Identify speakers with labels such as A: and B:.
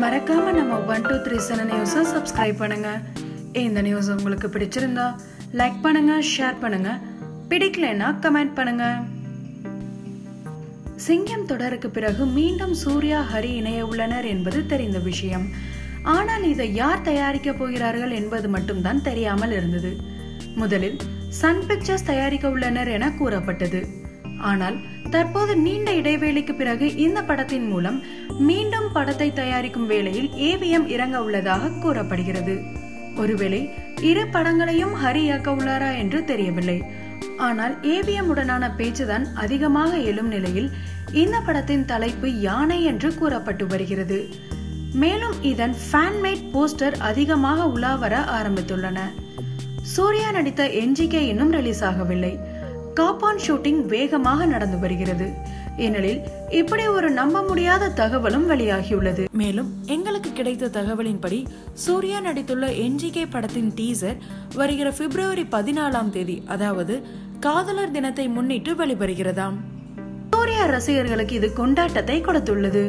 A: மறக்காம நம்ம 123 நியூஸை சப்ஸ்கிரைப் பண்ணுங்க. இந்த நியூஸ் உங்களுக்கு பிடிச்சிருந்தா லைக் பண்ணுங்க, ஷேர் பண்ணுங்க, பிடிக்கலன்னா கமெண்ட் பண்ணுங்க. சிங்கம் தொடருக்கு பிறகு மீண்டும் சூர்யா ஹரி இணைய உள்ளனர் என்பது தெரிந்த விஷயம். ஆனால் இதை யார் தயாரிக்க போகிறார்கள் என்பது மட்டும்தான் தெரியாமல் இருந்தது. முதலில் சன் பிக்சர்ஸ் தயாரிக்க உள்ளனர் என கூறப்பட்டது. ஆனால் தற்போது நீண்ட இடைவேளைக்கு பிறகு இந்த படத்தின் மூலம் மீண்டும் படத்தை தயாரிக்கும் வேளையில் ஏவிஎம் இறங்க உள்ளதாக கூறப்படுகிறது. ஒருவேளை இரு படங்களையும் ஹரி இயக்க உள்ளாரா என்று தெரியவில்லை. ஆனால் ஏவிஎம் உடனான பேச்சுதான் அதிகமாக எழும் நிலையில் இந்த படத்தின் தலைப்பு யானை என்று கூறப்பட்டு வருகிறது. மேலும் இதன் ஃபேன்மேட் போஸ்டர் அதிகமாக உலாவர ஆரம்பித்துள்ளன. சூர்யா நடித்த என்ஜிகே இன்னும் ரிலீஸ் ஆகவில்லை. காம்பவுண்ட் ஷூட்டிங் வேகமாக நடந்து வருகிறது. ஏனெனில் இப்படி ஒரு நம்ப முடியாத தகவலும் வெளியாகியுள்ளது. மேலும் எங்களுக்கு கிடைத்த தகவலின்படி சூர்யா நடித்துள்ள என்ஜிகே படத்தின் டீசர் வருகிற பிப்ரவரி 14 அதாவது காதலர் தினத்தை முன்னிட்டு வெளிவருகிறதாம். சூர்யா ரசிகர்களுக்கு இது கொண்டாட்டத்தை கொடுத்துள்ளது.